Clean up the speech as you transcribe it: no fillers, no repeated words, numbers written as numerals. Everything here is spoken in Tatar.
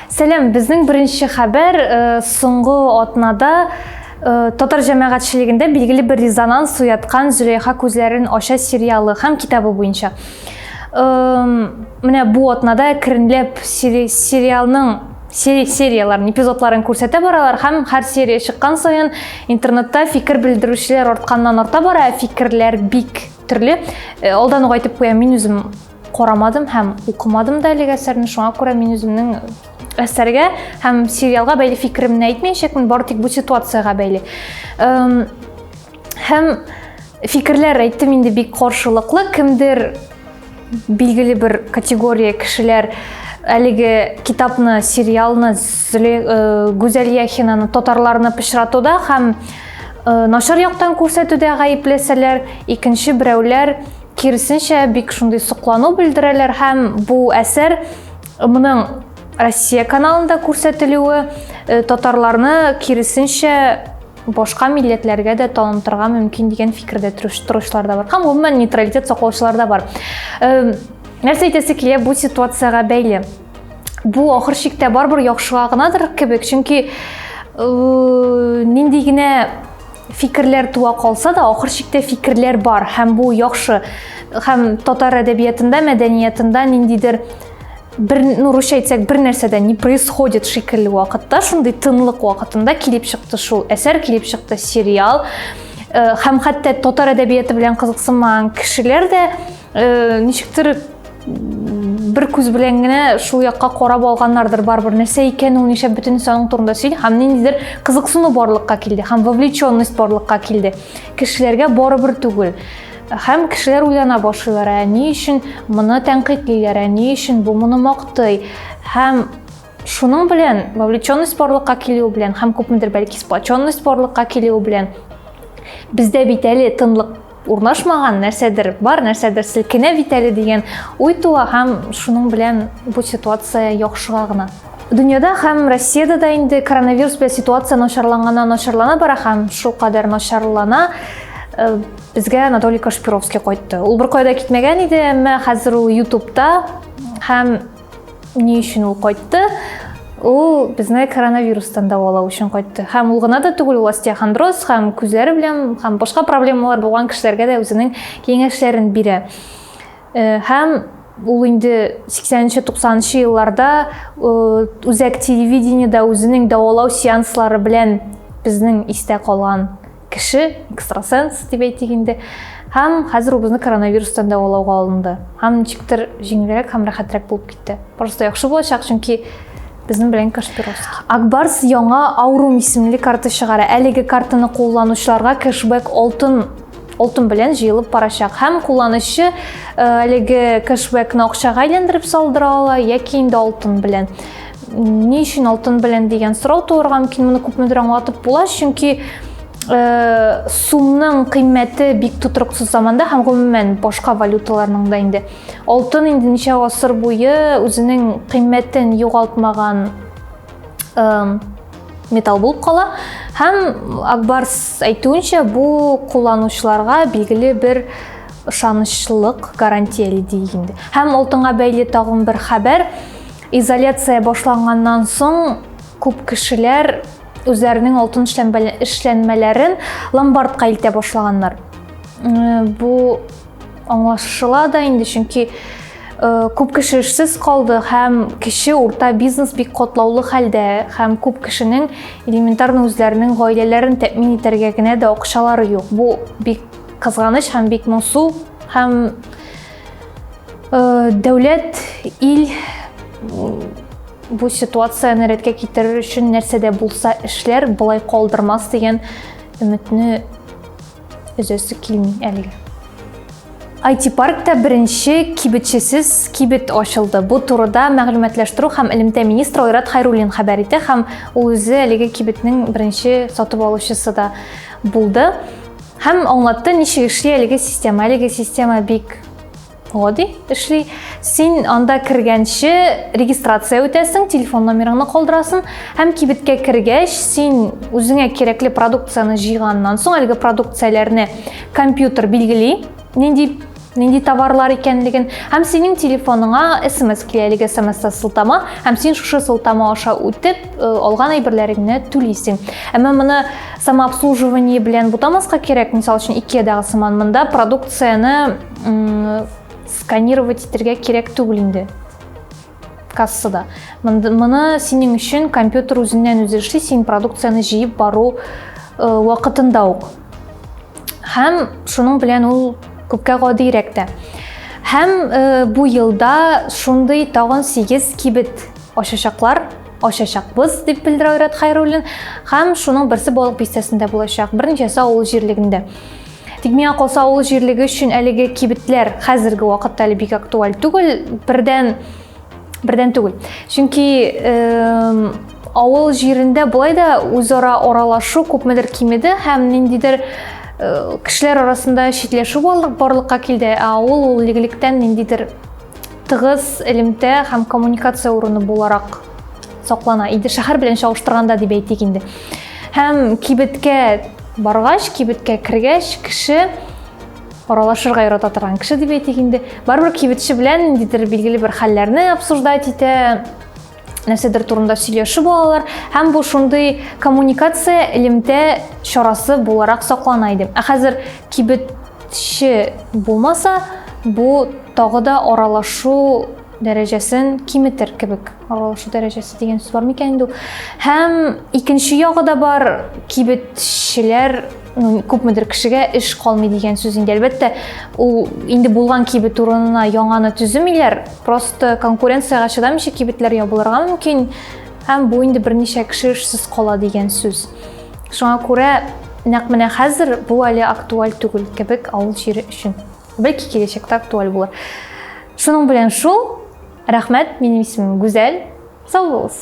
Сәлем, біздің бірінші хабар соңғы отнада Татар жәмәғатшылығында белгілі бір резонанс уятқан Зөлейха көзлерін аша сериалы һәм китабы бойынша. Менә бу отнада кірінлеп сериалның серияларын, эпизодларын күрсәтә баралар һәм һәр серия шыққан сайын интернетта фикер белдерүчеләр артқаннан арта бара, фикерләр бик төрле. Алдан ук айтып куям, мин үзем карамадым һәм укымадым да әлеге әсәрне, шуңа күрә мин үземнең әсәргә һәм сериалга бәйле фикеремне әйтмәячәкмен, бары тик бу ситуацияга бәйле. Һәм фикерләр әйттем инде бик каршылыклы, кемдер билгеле бер категория кешеләр әлеге китапны, сериалны Гүзәл Яхинаны татарларны пычратуда һәм нашар яктан күрсәтүдә гаепләсәләр, икенче берәүләр киресенчә бик шундый соклану белдерәләр һәм бу әсәр моның Россия каналында күрсәтелүе татарларны киресенчә башка милләтләргә дә танытырга мөмкин дигән фикердә торучылар да бар. Һәм гомумән нейтралитет саклаучылар да бар. Нәрсә әйтәсе килә бу ситуацияга бәйле? Бу ахыр чиктә барбыр яхшыга гынадыр кебек, чөнки нинди генә фикерләр туа калса да, ахыр чиктә фикерләр бар һәм бу яхшы. Һәм татар әдәбиятында, мәдәниятында ниндидер русча әйтсәк, бер нәрсәдә не происходит шикелле вакытта, шундый тынлык вакытында килеп чыкты шул әсәр, килеп чыкты сериал. Һәм хәтта татар әдәбияты белән кызыксынмаган кешеләр дә ничектер бер күз белән генә шул якка карап алганнардыр, барбыр нәрсә икән ул, нишләп бөтен аның турында сөйли, һәм ниндидер кызыксыну барлыкка килде, һәм вовлеченность барлыкка килде. Кешеләргә барыбер түгел. Һәм кешеләр уйлана башлыйлар, ни өчен моны тәнкыйтьлиләр, ни өчен бу моны мактый. Һәм шуның белән вовлеченность барлыкка килү белән һәм күпмедер бәлки сплоченность барлыкка килү белән бездә бит әле тынлык урнашмаган, нәрсәдер бар, нәрсәдер селкенә бит әле дигән уй туа һәм шуның белән бу ситуация яхшыга гына. Дөньяда һәм Россиядә дә инде коронавирус белән ситуация начарлана бара һәм шул кадәр начарлана. Безгә Анатолий Кашпировский кайтты. Ул бер кайда китмәгән иде, әмма хәзер ул YouTube'та һәм ни өчен ул кайтты? Ул безне коронавирустан дәвалау өчен кайтты. Һәм ул гына да түгел, ул остеохондроз һәм күзләре белән һәм башка проблемалар булган кешеләргә дә үзенең киңәшләрен бирә. Һәм ул инде 80-90 елларда үзәк телевидениедә үзенең дәвалау сеанслары белән безнең истә калган кеше, экстрасенс дип әйтик инде. Һәм хәзер ул безне коронавирустан дәвалауга алынды. Һәм ничектер җиңелрәк һәм рәхәтрәк булып китте. Просто яхшы булачак, чөнки безнең белән Кашпировский. Акбарс яңа Аурум исемле карта чыгара. Әлеге картаны кулланучыларга кэшбэк алтын белән җыелып барачак. Һәм кулланучы әлеге кэшбэкны акчага әйләндереп салдыра ала яки инде алтын белән. Ни өчен алтын белән дигән сорау туырга мөмкин, моны күпмедер аңлатып була, чөнки сумның кыйммәте бик тотрыксыз заманда һәм гомумән башка валюталарның да инде алтын инде ничә гасыр буе үзенең кыйммәтен югалтмаган металл булып кала. Һәм Акбарс әйтүенчә, бу кулланучыларга билгеле бер ышанычлык гарантияли дигән. Һәм алтынга бәйле тагын бер хәбәр. Изоляция башланганнан соң күп кешеләр үзләренең алтын эшләнмәләрен ломбардка илтә башлаганнар. Бу аңлашыла да инде, чөнки күп кеше эшсез калды һәм кече урта бизнес бик катлаулы хәлдә һәм күп кешенең элементарны үзләренең гаиләләрен тәэмин итәргә генә дә акчалары юк. Бу бик кызганыч һәм бик моңсу һәм дәүләт, ил бу ситуацияны рәткә китерер өчен нәрсәдә булса эшләр, булай калдырмас дигән өметне өзәсе килми әлегә. IT-паркта беренче кибетчесез кибет ачылды. Бу турыда мәгълүматлаштыру һәм элемтә министры Айрат Хайруллин хәбәр итә һәм ул үзе әлеге кибетнең беренче сатып алучысы да булды. Һәм аңлатты ничек эшли әлеге система. Әлеге система бик гади эшли. Син анда кергәнче регистрация үтәсең, телефон номерыңны калдырасың һәм кибеткә кергәч, син үзеңә кирәкле продукцияны җыйганнан соң әлеге продукцияләрне компьютер билгели, нинди нинди товарлар икәнлеген, һәм синең телефоныңа SMS килә, SMS-та сылтама, һәм син шушы сылтама аша үтеп, алган әйберләреңне түлисең. Әмма моны самообслуживание белән бутамаска кирәк, мисал өчен IKEA-дагы сыман, монда продукцияны сканировать итәргә кирәк түгел инде. Кассада. Моны синең өчен компьютер үзеннән үзе эшли, син продукцияны җыеп бару вакытында ук. Һәм шуның белән ул күпкә гадиерәк тә. Һәм бу елда шундый тагын 8 кибет ачачакбыз дип белдерә Айрат Хәйруллин, һәм шуның берсе балык бистәсендә булачак, берничәсе авыл җирлегендә. Тик миңа калса авыл җирлеге өчен әлеге кибетләр хәзерге вакытта әле бик актуаль түгел, бердән түгел. Чөнки авыл җирендә булай да үзара аралашу күпмедер кимеде һәм ниндидер кешеләр арасында читләшү барлыкка килде, ул игелектән ниндидер тыгыз элемтә һәм коммуникация урыны буларак саклана иде, шәһәр белән чагыштырганда дип әйтик инде. Һәм кибеткә баргач, кибеткә кергәч, кеше аралашырга ярата торган кеше дип әйтик инде. Барбер кибетче белән ниндидер билгеле бер хәлләрне обсуждать итә, нәрсәдер турында сөйләшеп алалар, һәм бу шундый коммуникация элемтә чарасы буларак саклана иде. Хәзер кибетче булмаса, бу тагы да аралашу дәрәҗәсен киметер кебек. Аралашу дәрәҗәсе дигән сүз бар микән инде? Һәм икенче ягы да бар, кибетчеләр күпмедер кешегә эш калмый дигән сүз инде. Әлбәттә, ул инде булган кибет урынына яңаны төземиләр, просто конкуренцияга чыдамыйча кибетләр ябылырга мөмкин, һәм бу инде берничә кеше эшсез кала дигән сүз. Шуңа күрә нәкъ менә хәзер бу әле актуаль түгел кебек авыл җире өчен. Бәлки киләчәктә актуаль булыр. Шуның белән шул. Рәхмәт, минем исемем Гүзәл. Сау булыгыз.